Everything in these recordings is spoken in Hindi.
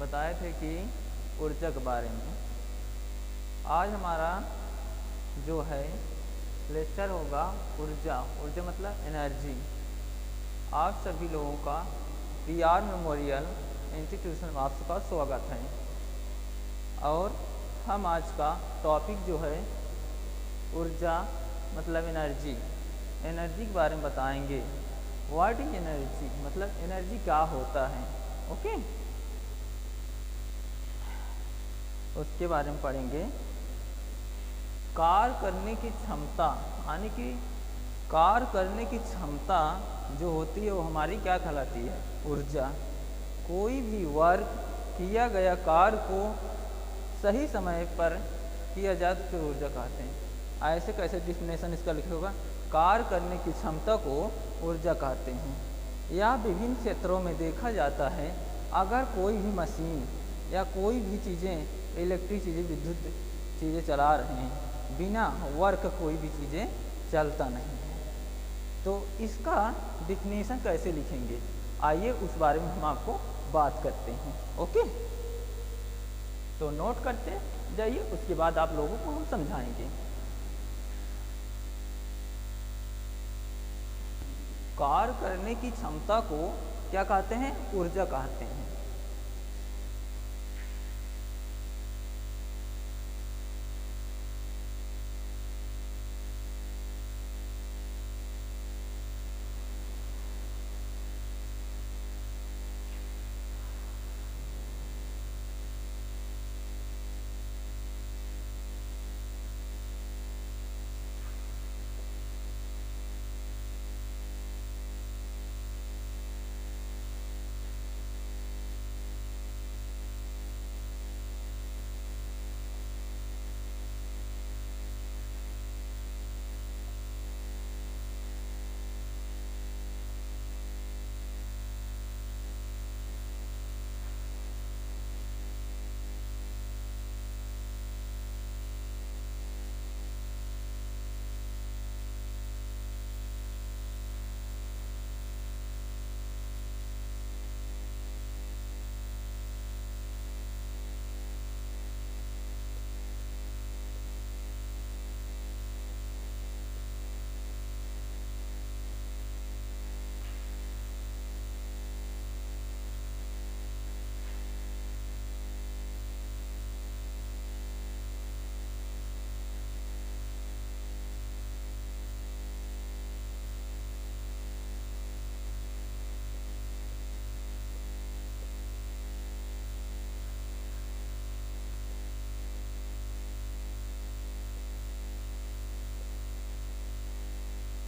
बताए थे कि ऊर्जा के बारे में। आज हमारा जो है लेक्चर होगा ऊर्जा। ऊर्जा मतलब एनर्जी। आप सभी लोगों का PR मेमोरियल इंस्टीट्यूशन में आपका स्वागत है। और हम आज का टॉपिक जो है ऊर्जा मतलब एनर्जी के बारे में बताएंगे। व्हाट इज एनर्जी, मतलब एनर्जी क्या होता है। ओके, उसके बारे में पढ़ेंगे। कार्य करने की क्षमता, यानी कि कार्य करने की क्षमता जो होती है वो हमारी क्या कहलाती है, ऊर्जा। कोई भी वर्क किया गया कार्य को सही समय पर किया जाए तो फिर ऊर्जा कहते हैं। ऐसे कैसे डिफिनेशन इसका लिखा होगा, कार्य करने की क्षमता को ऊर्जा कहते हैं। यह विभिन्न क्षेत्रों में देखा जाता है। अगर कोई भी मशीन या कोई भी चीज़ें, इलेक्ट्रिक चीज़ें, विद्युत चीज़ें चला रहे हैं, बिना वर्क कोई भी चीज़ें चलता नहीं है। तो इसका डिफिनेशन कैसे लिखेंगे, आइए उस बारे में हम आपको बात करते हैं। ओके, तो नोट करते जाइए, उसके बाद आप लोगों को हम समझाएंगे। कार्य करने की क्षमता को क्या कहते हैं, ऊर्जा कहते हैं।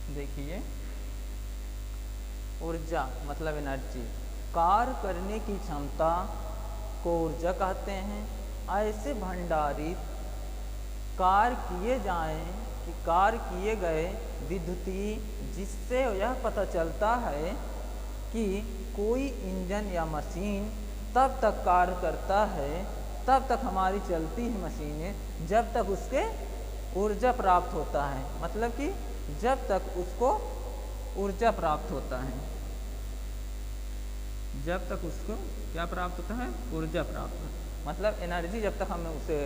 देखिए, ऊर्जा मतलब एनर्जी, कार्य करने की क्षमता को ऊर्जा कहते हैं। ऐसे भंडारित कार्य किए जाएं कि कार्य किए गए विद्युतीय, जिससे यह पता चलता है कि कोई इंजन या मशीन तब तक कार्य करता है, तब तक हमारी चलती है मशीनें, जब तक उसके ऊर्जा प्राप्त होता है। मतलब कि जब तक उसको ऊर्जा प्राप्त होता है, जब तक उसको क्या प्राप्त होता है, ऊर्जा प्राप्त होता है। मतलब एनर्जी जब तक हमें उसे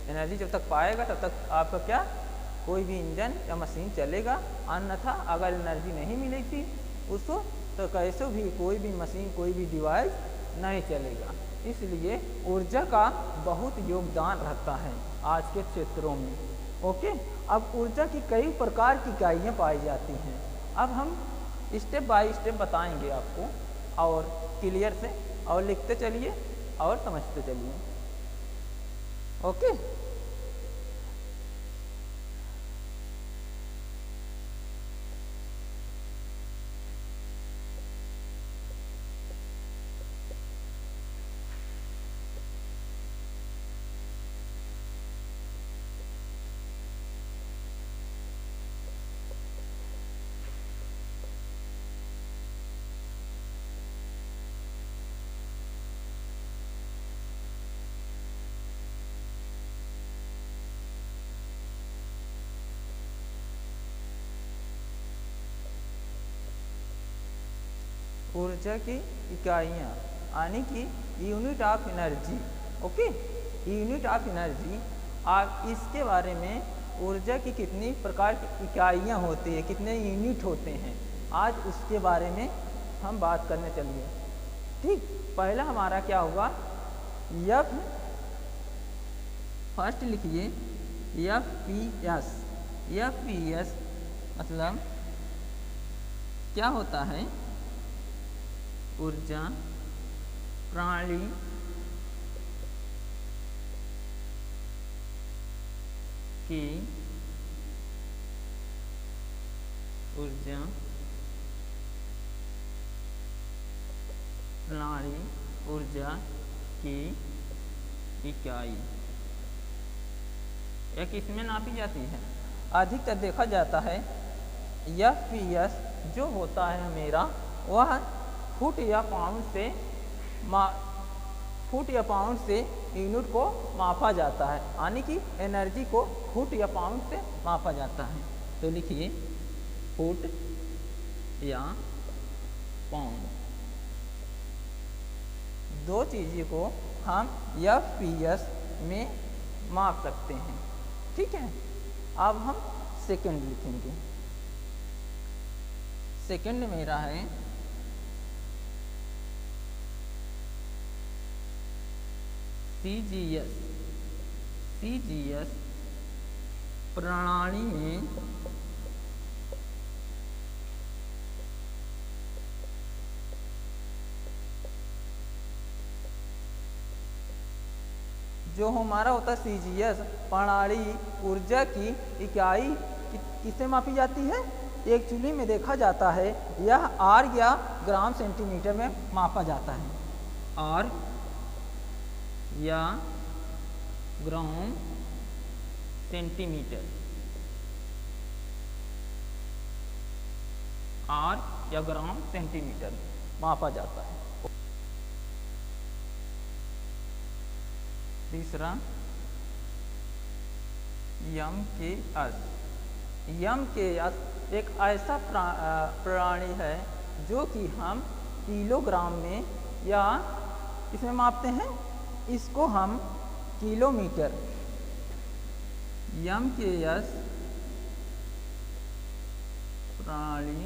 एनर्जी जब तक पाएगा तब तक आपका क्या, कोई भी इंजन या मशीन चलेगा। अन्यथा अगर एनर्जी नहीं मिलेगी उसको तो कैसे भी कोई भी मशीन, कोई भी डिवाइस नहीं चलेगा। इसलिए ऊर्जा का बहुत योगदान रहता है आज के क्षेत्रों में। ओके, अब ऊर्जा की कई प्रकार की इकाइयाँ पाई जाती हैं। अब हम स्टेप बाय स्टेप बताएंगे आपको, और क्लियर से, और लिखते चलिए और समझते चलिए। ओके, ऊर्जा की इकाइयाँ यानी कि unit of energy. Okay, unit of energy. आप इसके बारे में ऊर्जा की कितनी प्रकार की इकाइयाँ होती है, कितने यूनिट होते हैं, आज उसके बारे में हम बात करने चलिए। ठीक, पहला हमारा क्या होगा, एफ, फर्स्ट लिखिए F P S. F P S मतलब क्या होता है, ऊर्जा प्रणाली की ऊर्जा प्रणाली ऊर्जा की इकाई यह किसमें नापी जाती है। अधिकतर देखा जाता है एफ पी एस जो होता है मेरा, वह फुट या पाउंड से यूनिट को मापा जाता है, यानी कि एनर्जी को फुट या पाउंड से मापा जाता है। तो लिखिए फुट या पाउंड, दो चीज़ों को हम एफ पी एस में माप सकते हैं। ठीक है, अब हम सेकंड लिखेंगे। सेकंड मेरा है सीजीएस। सीजीएस प्रणाली में जो हमारा होता है सीजीएस प्रणाली ऊर्जा की इकाई किससे मापी जाती है। एक चूल्हे में देखा जाता है यह आर या ग्राम सेंटीमीटर में मापा जाता है। आर या ग्राम सेंटीमीटर, आर या ग्राम सेंटीमीटर मापा जाता है। तीसरा यम के एस। यम के एस एक ऐसा प्रणाली है जो कि हम किलोग्राम में या इसमें मापते हैं, इसको हम किलोमीटर। यम के एस प्रणाली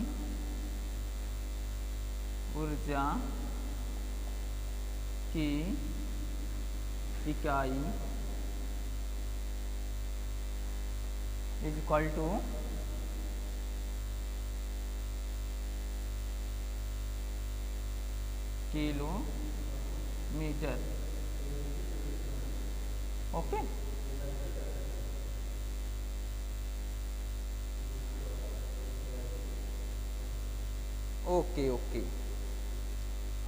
ऊर्जा की इकाई is equal two kilometre. Okay, okay okay.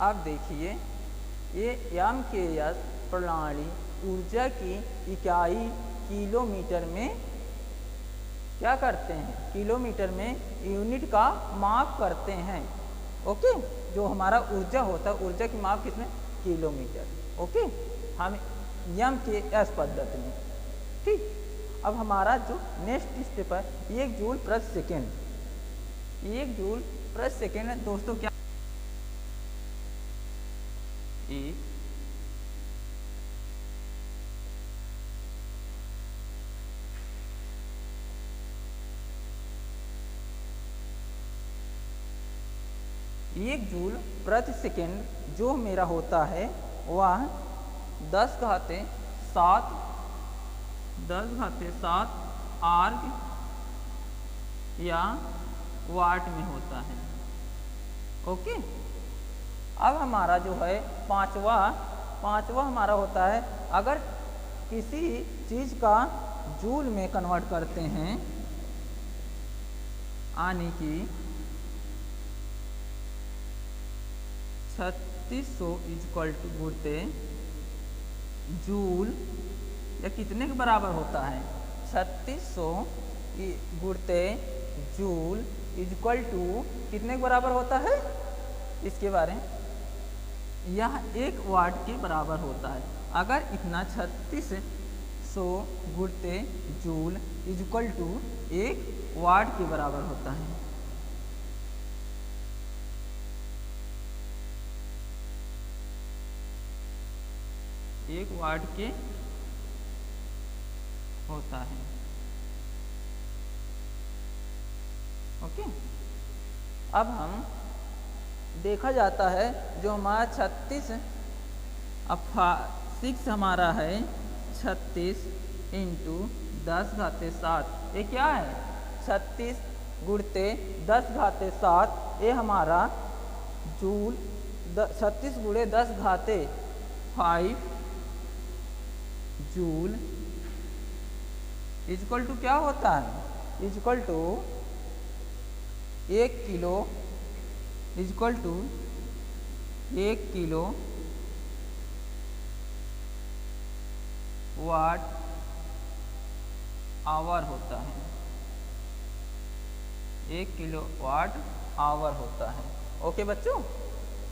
अब देखिए ये एम के एस प्रणाली ऊर्जा की इकाई किलोमीटर में क्या करते हैं, किलोमीटर में यूनिट का माप करते हैं। ओके, जो हमारा ऊर्जा होता है, ऊर्जा की माप किसमें, किलोमीटर। ओके, हम एम के एस पद्धति में। ठीक, अब हमारा जो नेक्स्ट स्टेप है 1 जूल प्रति सेकेंड। 1 जूल प्रति सेकेंड है दोस्तों, क्या 1 जूल प्रति सेकेंड जो मेरा होता है वह 10⁻7 आर्ग या वाट में होता है। ओके, अब हमारा जो है पांचवा हमारा होता है, अगर किसी चीज़ का जूल में कन्वर्ट करते हैं, यानी कि 3600 इक्वल टू गुणते जूल, या कितने के बराबर होता है, 3600 गुणते जूल इक्वल टू कितने के बराबर होता है, इसके बारे में, यह 1 वाट के बराबर होता है। अगर इतना 3600 गुणते जूल इक्वल टू 1 वाट के बराबर होता है। 1 वाट के होता है। ओके, अब हम देखा जाता है जो हमारा 36 6 हमारा है 36 इंटू 10⁻7, ये क्या है 36 गुणते 10⁻7, ये हमारा जूल 36 गुणे 10⁻5 जूल इजक्वल टू क्या होता है, is equal to 1 kilo, is equal to 1 kilo watt hour होता है, 1 किलो वाट आवर होता है। ओके बच्चों,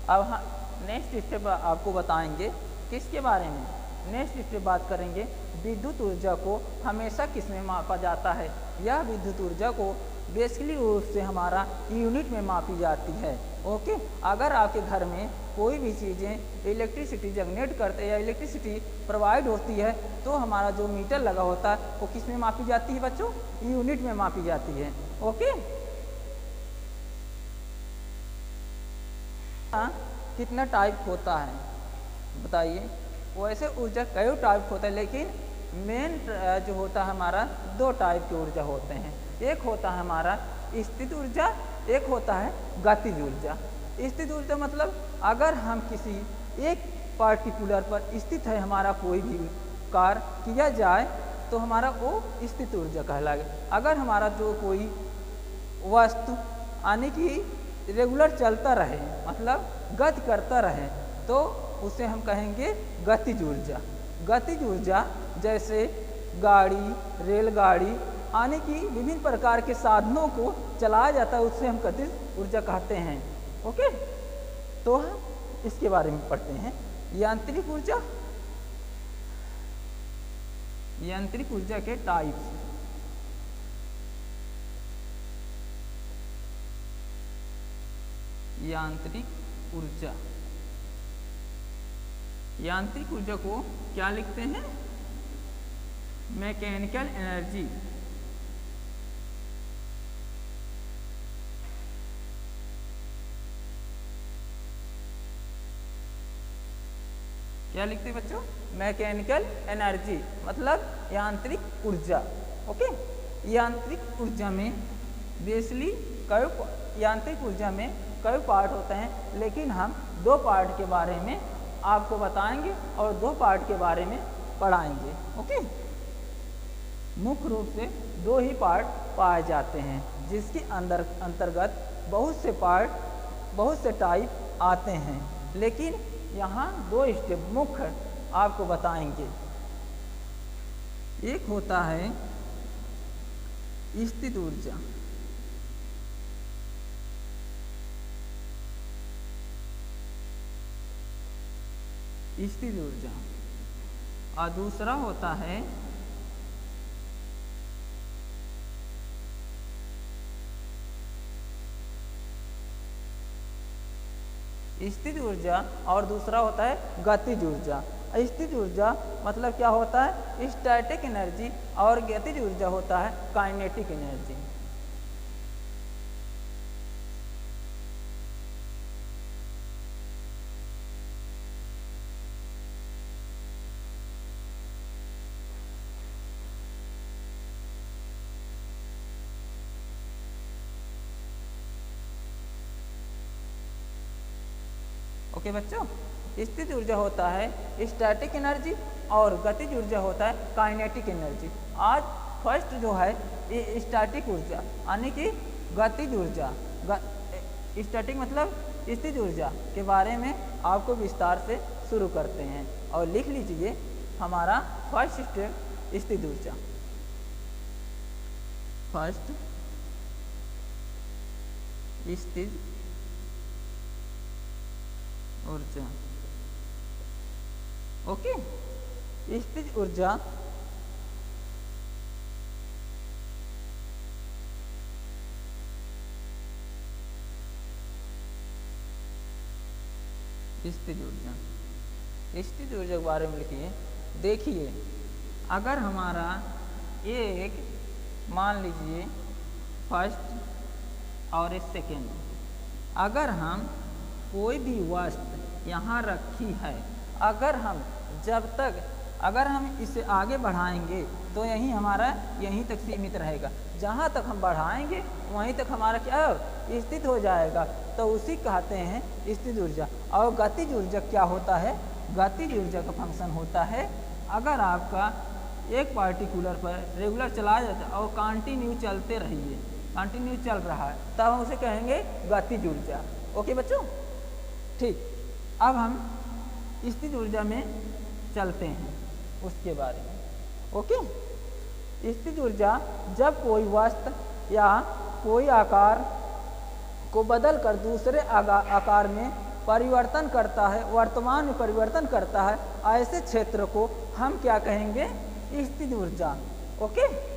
अब हम नेक्स्ट स्टेप आपको बताएंगे किसके बारे में, नेक्स्ट स्टेप बात करेंगे विद्युत ऊर्जा को हमेशा किस में मापा जाता है। यह विद्युत ऊर्जा को बेसिकली रूप से हमारा यूनिट में मापी जाती है। ओके, अगर आपके घर में कोई भी चीज़ें इलेक्ट्रिसिटी जनरेट करते या इलेक्ट्रिसिटी प्रोवाइड होती है तो हमारा जो मीटर लगा होता है वो किस में मापी जाती है बच्चों, यूनिट में मापी जाती है। ओके, कितना टाइप होता है बताइए। वैसे ऊर्जा कई टाइप होता है, लेकिन मेन जो होता है हमारा 2 टाइप की ऊर्जा होते हैं। एक होता है हमारा स्थित ऊर्जा, एक होता है गतिज ऊर्जा। स्थित ऊर्जा मतलब अगर हम किसी एक पार्टिकुलर पर स्थित है हमारा कोई भी कार्य किया जाए तो हमारा वो स्थित ऊर्जा कहलाएगा। अगर हमारा जो कोई वस्तु आने की रेगुलर चलता रहे मतलब गति करता रहे तो उसे हम कहेंगे गतिज ऊर्जा। गतिज ऊर्जा जैसे गाड़ी, रेलगाड़ी आने की विभिन्न प्रकार के साधनों को चलाया जाता है, उससे हम गतिज ऊर्जा कहते हैं। ओके, तो हम इसके बारे में पढ़ते हैं। यांत्रिक ऊर्जा, यांत्रिक ऊर्जा के टाइप्स। यांत्रिक ऊर्जा, यांत्रिक ऊर्जा को क्या लिखते हैं, मैकेनिकल एनर्जी। क्या लिखते हैं बच्चों, मैकेनिकल एनर्जी मतलब यांत्रिक ऊर्जा। ओके, यांत्रिक ऊर्जा में बेसिकली यांत्रिक ऊर्जा में कई पार्ट होते हैं, लेकिन हम 2 पार्ट के बारे में आपको बताएंगे और 2 पार्ट के बारे में पढ़ाएंगे। ओके, मुख्य रूप से 2 ही पार्ट पाए जाते हैं जिसके अंतर्गत बहुत से पार्ट, बहुत से टाइप आते हैं, लेकिन यहाँ 2 स्टेप मुख्य आपको बताएंगे। एक होता है स्थित ऊर्जा, स्थित ऊर्जा, और दूसरा होता है स्थित ऊर्जा और दूसरा होता है गतिज ऊर्जा। स्थित ऊर्जा मतलब क्या होता है, स्टैटिक एनर्जी, और गतिज ऊर्जा होता है काइनेटिक एनर्जी। ओके बच्चों, स्थित ऊर्जा होता है स्टैटिक एनर्जी और गतिज ऊर्जा होता है काइनेटिक एनर्जी। आज फर्स्ट जो है ये स्टैटिक ऊर्जा यानी कि गतिज ऊर्जा, स्टैटिक मतलब स्थित ऊर्जा के बारे में आपको विस्तार से शुरू करते हैं। और लिख लीजिए हमारा फर्स्ट स्टेप स्थित ऊर्जा। फर्स्ट स्थित ऊर्जा। ओके, स्थित ऊर्जा स्थित ऊर्जा स्थित ऊर्जा के बारे में लिखिए। देखिए, अगर हमारा एक मान लीजिए फर्स्ट और एक सेकेंड, अगर हम कोई भी वस्तु यहाँ रखी है, अगर हम जब तक अगर हम इसे आगे बढ़ाएंगे तो यहीं तक सीमित रहेगा। जहाँ तक हम बढ़ाएंगे वहीं तक हमारा क्या स्थित हो जाएगा, तो उसी कहते हैं स्थित ऊर्जा। और गतिज ऊर्जा क्या होता है? गतिज ऊर्जा का फंक्शन होता है, अगर आपका एक पार्टिकुलर पर रेगुलर चलाया जाता है और कंटिन्यू चलते रहिए, कंटिन्यू चल रहा है, तब हम उसे कहेंगे गतिज ऊर्जा। ओके बच्चों, ठीक। अब हम स्थित ऊर्जा में चलते हैं, उसके बारे में। ओके, स्थित ऊर्जा जब कोई वस्तु या कोई आकार को बदल कर दूसरे आकार में परिवर्तन करता है, वर्तमान में परिवर्तन करता है, ऐसे क्षेत्र को हम क्या कहेंगे? स्थित ऊर्जा। ओके,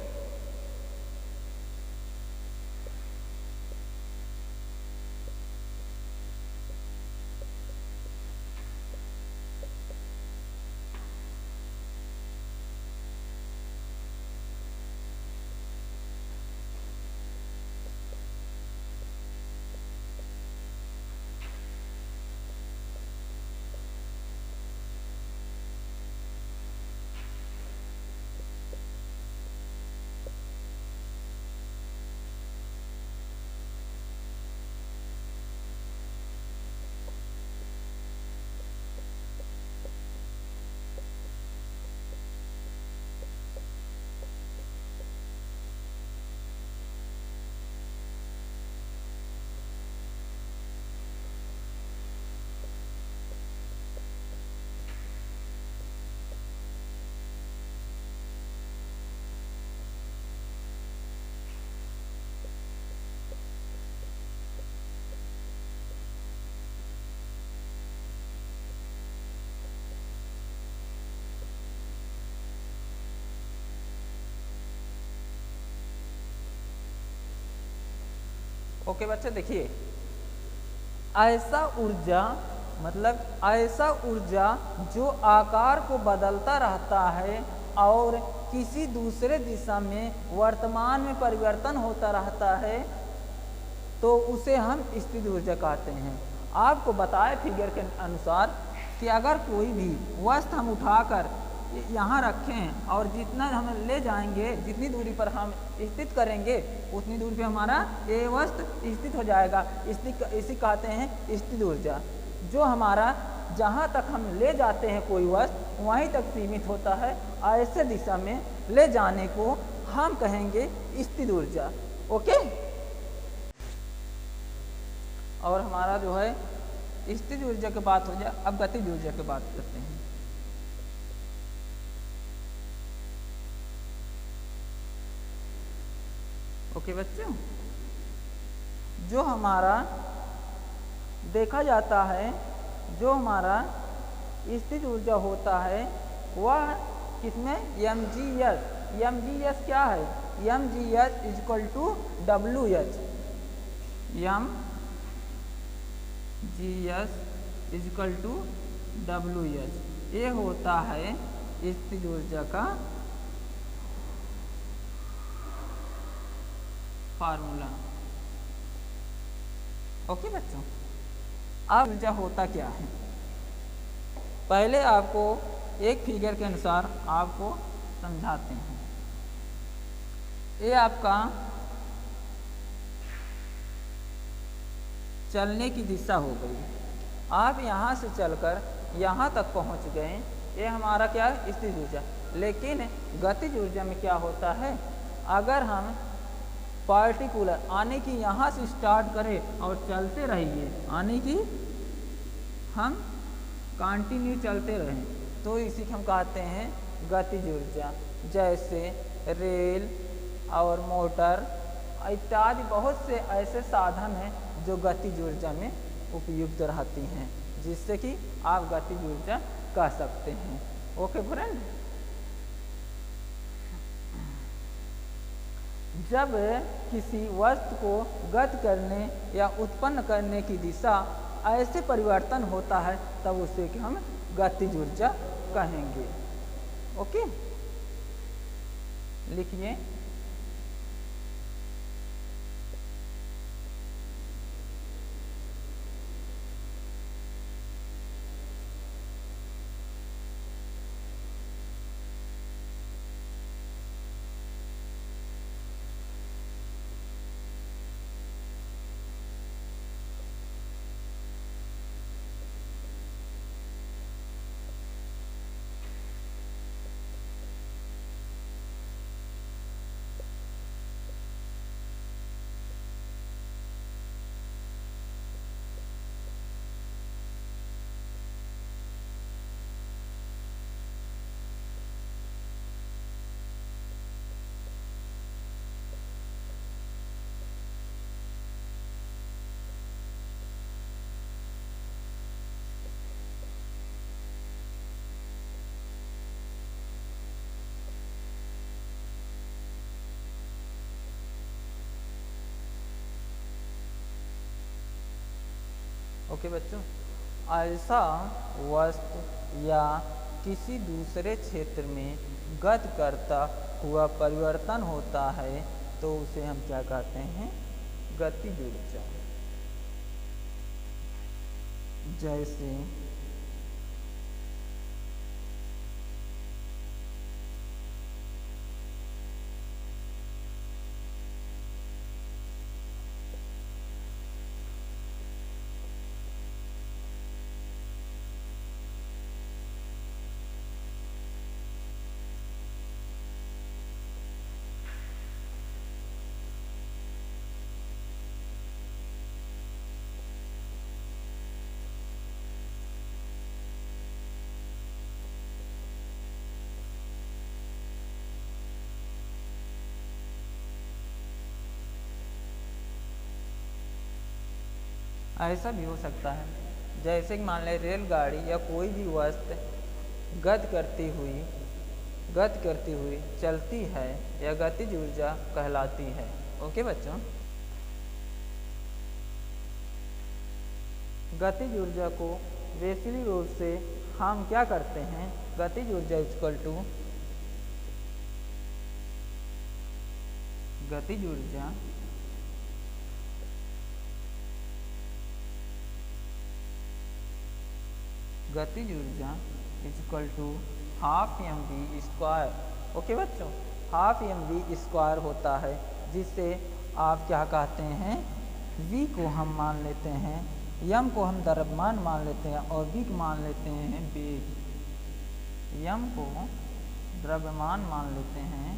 ओके बच्चे, देखिए, ऐसा ऊर्जा मतलब ऐसा ऊर्जा जो आकार को बदलता रहता है और किसी दूसरे दिशा में वर्तमान में परिवर्तन होता रहता है, तो उसे हम स्थित ऊर्जा कहते हैं। आपको बताए फिगर के अनुसार कि अगर कोई भी वस्तु हम उठाकर यहाँ रखें और जितना हम ले जाएंगे, जितनी दूरी पर हम स्थित करेंगे, उतनी दूरी पे हमारा ये वस्तु स्थित हो जाएगा। इसी कहते हैं स्थित ऊर्जा। जो हमारा जहाँ तक हम ले जाते हैं कोई वस्तु वहीं तक सीमित होता है, ऐसे दिशा में ले जाने को हम कहेंगे स्थित ऊर्जा। ओके, और हमारा जो है स्थित ऊर्जा की बात हो जाए, अब गतिज ऊर्जा की बात करते हैं। ओके बच्चों, जो हमारा देखा जाता है, जो हमारा स्थित ऊर्जा होता है वह किसमें? mgh। mgh क्या है? mgh equal to wh। mgh equal to wh, ये होता है स्थित ऊर्जा का फार्मूला। ओके बच्चों, अब ऊर्जा होता क्या है, पहले आपको एक फिगर के अनुसार आपको समझाते हैं। ये आपका चलने की दिशा हो गई, आप यहाँ से चलकर यहाँ तक पहुँच गए, ये हमारा क्या है? स्थित ऊर्जा। लेकिन गतिज ऊर्जा में क्या होता है? अगर हम पार्टिकुलर आने की यहाँ से स्टार्ट करें और चलते रहिए, आने की हम कंटिन्यू चलते रहें, तो इसी को हम कहते हैं गतिज ऊर्जा। जैसे रेल और मोटर इत्यादि बहुत से ऐसे साधन हैं जो गतिज ऊर्जा में उपयुक्त रहती हैं, जिससे कि आप गतिज ऊर्जा कह सकते हैं। ओके फ्रेंड, जब किसी वस्तु को गति करने या उत्पन्न करने की दिशा ऐसे परिवर्तन होता है तब उसे कि हम गतिज ऊर्जा कहेंगे। ओके, लिखिए। ओके बच्चों, ऐसा वस्तु या किसी दूसरे क्षेत्र में गति करता हुआ परिवर्तन होता है तो उसे हम क्या कहते हैं? गतिज ऊर्जा। जैसे ऐसा भी हो सकता है, जैसे कि मान लें रेलगाड़ी या कोई भी वस्तु गति करती हुई चलती है, यह गतिज ऊर्जा कहलाती है। ओके बच्चों, गतिज ऊर्जा को वैश्विक रूप से हम क्या करते हैं? गतिज ऊर्जा इक्वल टू गतिज ऊर्जा equal to half mv square. Okay बच्चों, हाफ mv स्क्वायर होता है, जिससे आप क्या कहते हैं? v को हम मान लेते हैं, m को हम द्रव्यमान मान लेते हैं और v को मान लेते हैं वेग। m को द्रव्यमान मान लेते हैं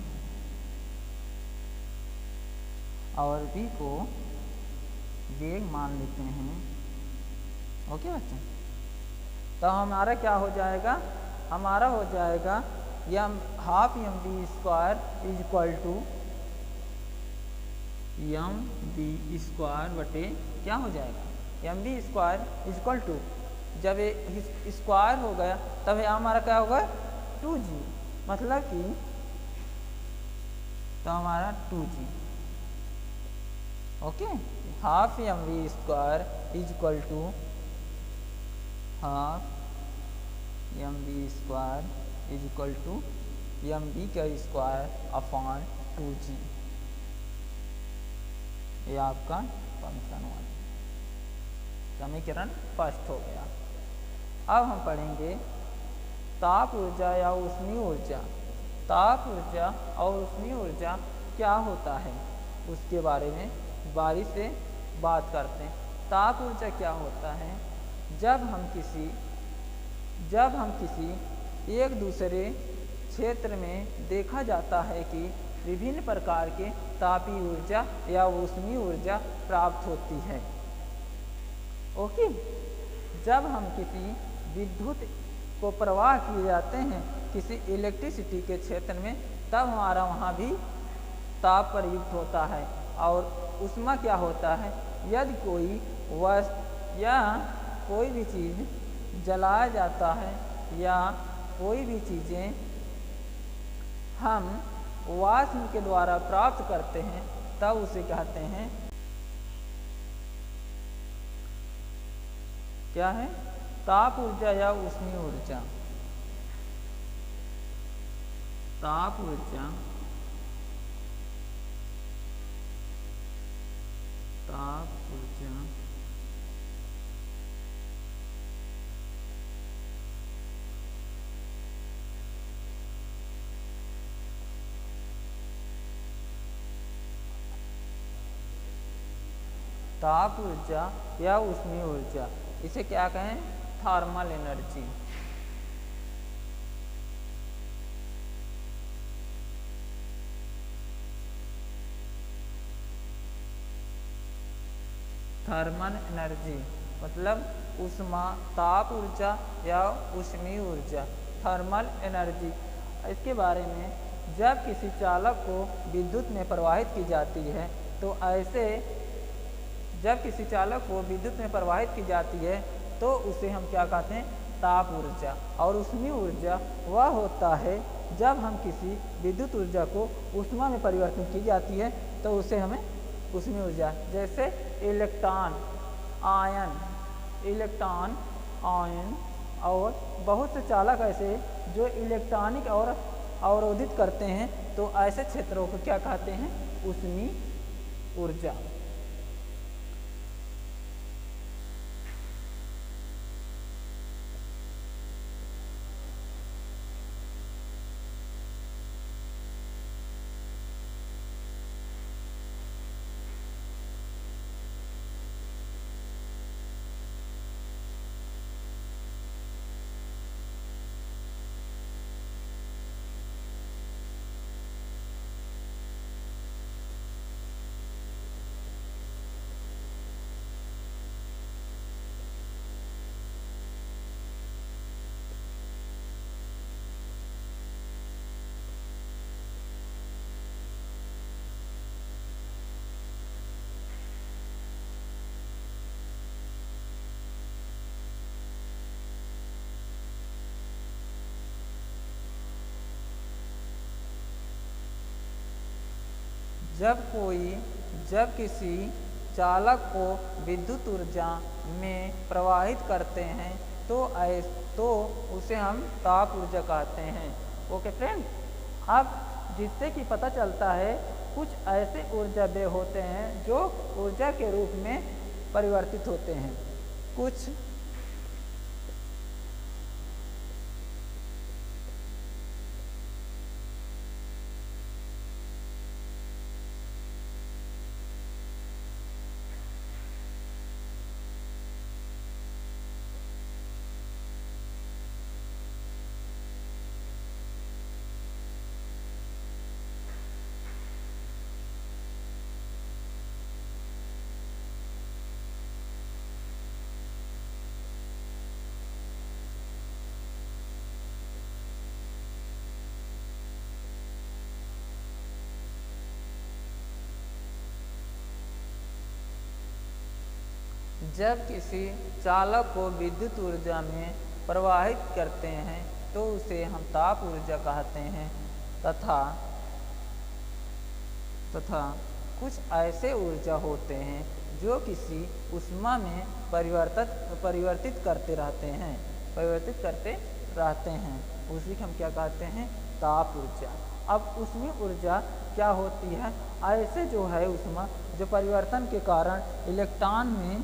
और v को वेग मान लेते हैं। ओके बच्चों, तो हमारा क्या हो जाएगा? हमारा हो जाएगा half mv square is equal to mv square बटे क्या हो जाएगा? mv square is equal to, जब ये स्क्वायर हो गया तब यहाँ हमारा क्या होगा? 2g, मतलब कि तो हमारा 2g। Okay, half mv square is equal to half mv square is equal to mv का स्क्वायर अपॉन 2g। ये आपका फंक्शन हुआ, समीकरण फर्स्ट हो गया। अब हम पढ़ेंगे ताप ऊर्जा या ऊष्मीय ऊर्जा। ताप ऊर्जा और ऊष्मीय ऊर्जा क्या होता है, उसके बारे में बारी से बात करते हैं। ताप ऊर्जा क्या होता है? जब हम किसी एक दूसरे क्षेत्र में देखा जाता है कि विभिन्न प्रकार के तापीय ऊर्जा या ऊष्मीय ऊर्जा प्राप्त होती है। ओके, जब हम किसी विद्युत को प्रवाह किए जाते हैं किसी इलेक्ट्रिसिटी के क्षेत्र में, तब हमारा वहाँ भी ताप प्रयुक्त होता है। और ऊष्मा क्या होता है? यदि कोई वस्तु या कोई भी चीज़ जलाया जाता है या कोई भी चीज़ें हम वाष्प के द्वारा प्राप्त करते हैं, तब उसे कहते हैं क्या है? ताप ऊर्जा या ऊष्मीय ऊर्जा। ताप ऊर्जा, ताप ऊर्जा ताप ऊर्जा या ऊष्मीय ऊर्जा, इसे क्या कहें? Thermal energy. थर्मल एनर्जी मतलब ऊष्मा, ताप ऊर्जा या ऊष्मीय ऊर्जा, थर्मल एनर्जी। इसके बारे में, जब किसी चालक को विद्युत में प्रवाहित की जाती है तो ऐसे जब किसी चालक को विद्युत में प्रवाहित की जाती है तो उसे हम क्या कहते हैं? ताप ऊर्जा। और ऊष्मीय ऊर्जा वह होता है जब हम किसी विद्युत ऊर्जा को ऊष्मा में परिवर्तित की जाती है तो उसे हमें ऊष्मीय ऊर्जा। जैसे इलेक्ट्रॉन, आयन और बहुत से चालक ऐसे जो इलेक्ट्रॉनिक और अवरोधित करते हैं, तो ऐसे क्षेत्रों को क्या कहते हैं? ऊष्मीय ऊर्जा। जब किसी चालक को विद्युत ऊर्जा में प्रवाहित करते हैं तो उसे हम ताप ऊर्जा कहते हैं। ओके फ्रेंड, अब जिससे कि पता चलता है कुछ ऐसे ऊर्जा व्यय होते हैं जो ऊर्जा के रूप में परिवर्तित होते हैं। कुछ जब किसी चालक को विद्युत ऊर्जा में प्रवाहित करते हैं तो उसे हम ताप ऊर्जा कहते हैं तथा कुछ ऐसे ऊर्जा होते हैं जो किसी ऊष्मा में परिवर्तित करते रहते हैं, उसी को हम क्या कहते हैं? ताप ऊर्जा। अब ऊष्मीय ऊर्जा क्या होती है? ऐसे जो है ऊष्मा जो परिवर्तन के कारण इलेक्ट्रॉन में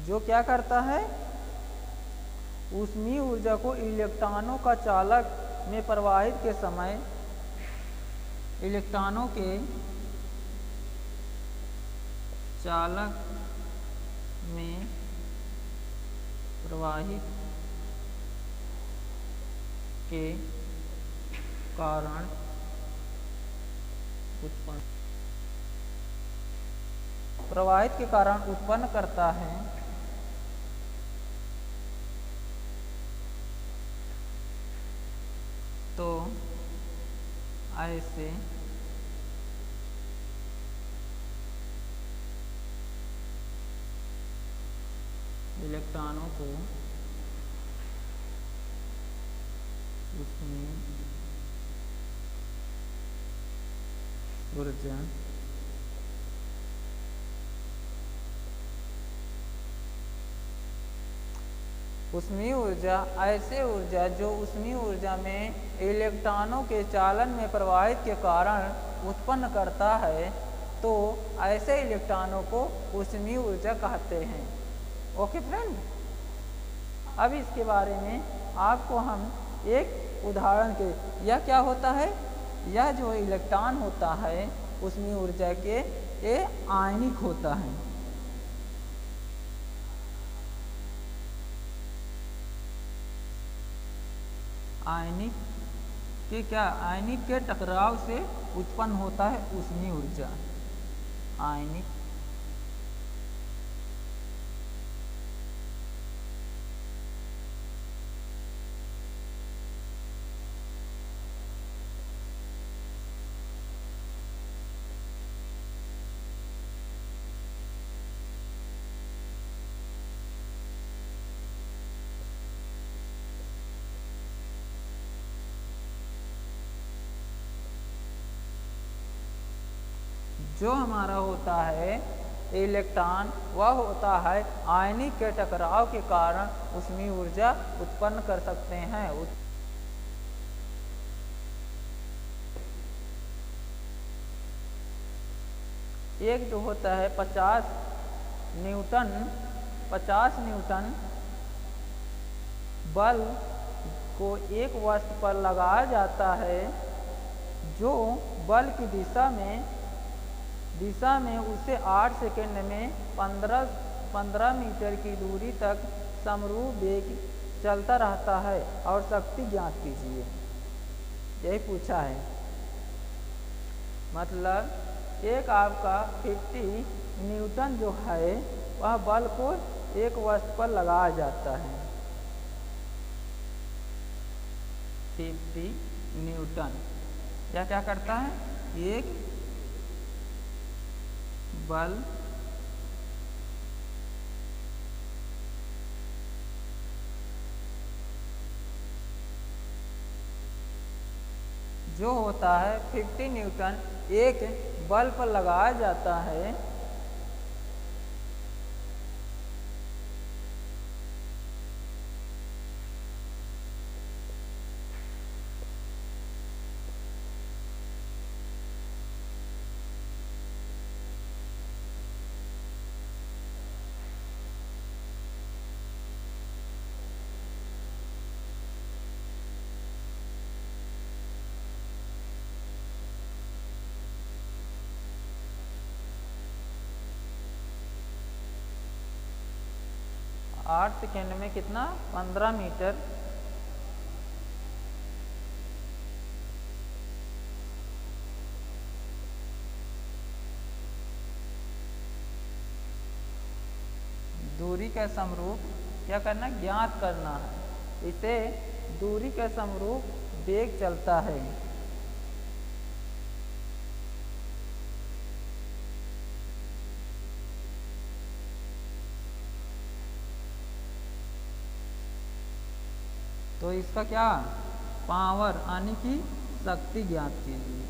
जो क्या करता है? ऊष्मीय ऊर्जा को इलेक्ट्रॉनों का चालक में प्रवाहित के समय इलेक्ट्रॉनों के चालक में प्रवाहित के कारण उत्पन्न प्रवाहित के कारण उत्पन्न करता है, तो ऐसे इलेक्ट्रॉनों को उसमें ऊर्जा ऊष्मीय ऊर्जा ऐसे ऊर्जा जो ऊष्मीय ऊर्जा में इलेक्ट्रॉनों के चालन में प्रवाहित के कारण उत्पन्न करता है, तो ऐसे इलेक्ट्रॉनों को ऊष्मीय ऊर्जा कहते हैं। ओके फ्रेंड, अब इसके बारे में आपको हम एक उदाहरण के, यह क्या होता है, यह जो इलेक्ट्रॉन होता है ऊष्मीय ऊर्जा के, ये आयनिक होता है। आयनिक के क्या, आयनिक के टकराव से उत्पन्न होता है ऊष्मीय ऊर्जा। आयनिक जो हमारा होता है इलेक्ट्रॉन, वह होता है आयनिक के टकराव के कारण ऊष्मीय ऊर्जा उत्पन्न कर सकते हैं। एक जो होता है 50 न्यूटन बल को एक वस्तु पर लगाया जाता है, जो बल की दिशा में उसे 8 सेकंड में 15 मीटर की दूरी तक समरूप वेग चलता रहता है और शक्ति ज्ञात कीजिए। यही पूछा है। मतलब एक आपका 50 न्यूटन जो है वह बल को एक वस्तु पर लगाया जाता है। 50 न्यूटन यह क्या करता है, एक बल जो होता है 50 न्यूटन एक बल पर लगाया जाता है, आठ सेकेंड में कितना, 15 मीटर दूरी के समरूप क्या करना, ज्ञात करना है। इसे दूरी के समरूप वेग चलता है। तो इसका क्या पावर यानी कि शक्ति ज्ञात कीजिए।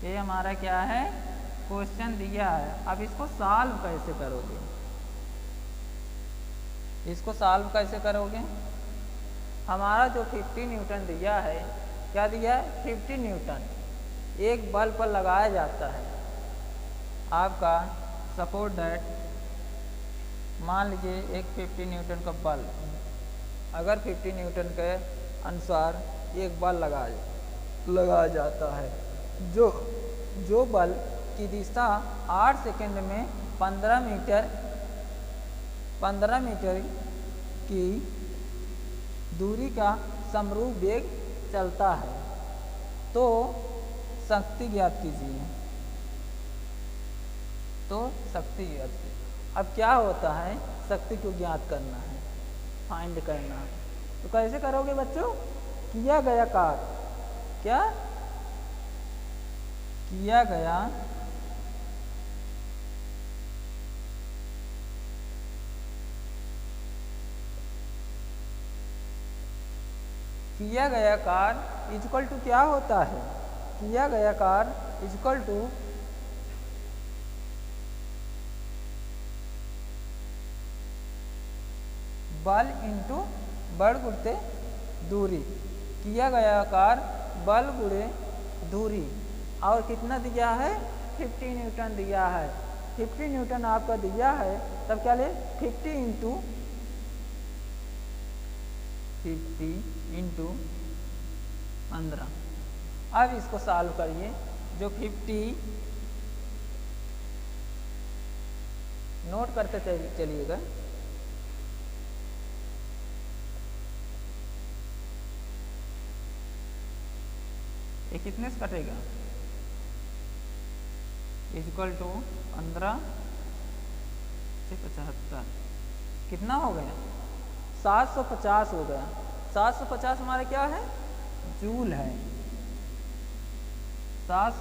ये हमारा क्या है, क्वेश्चन दिया है। अब इसको सॉल्व कैसे करोगे, इसको सॉल्व कैसे करोगे। हमारा जो 50 न्यूटन दिया है, क्या दिया है, 50 न्यूटन एक बल पर लगाया जाता है। आपका सपोर्ट दैट, मान लीजिए एक 50 न्यूटन का बल, अगर 50 न्यूटन के अनुसार एक बल लगाया जाता है, जो बल की दिशा 8 सेकंड में 15 मीटर की दूरी का समरूप वेग चलता है। तो शक्ति ज्ञात कीजिए। तो शक्ति ज्ञात कीजिए। अब क्या होता है, शक्ति को ज्ञात करना है, फाइंड करना है। तो कैसे करोगे बच्चों? किया गया कार्य, क्या किया गया किया गया कार्य इक्वल टू क्या होता है? किया गया कार्य इक्वल टू बल इंटू बल गुणते दूरी। किया गया कार्य बल गुणे दूरी। और कितना दिया है? 50 न्यूटन दिया है। 50 न्यूटन आपका दिया है, तब क्या ले? 50 इंटू 15। अब इसको सॉल्व करिए। जो 50 नोट करते चलिएगा। ये कितने से कटेगा? इक्वल टू 15 से 75 कितना हो गया? 750 हो गया। 750 हमारा क्या है? जूल है। 7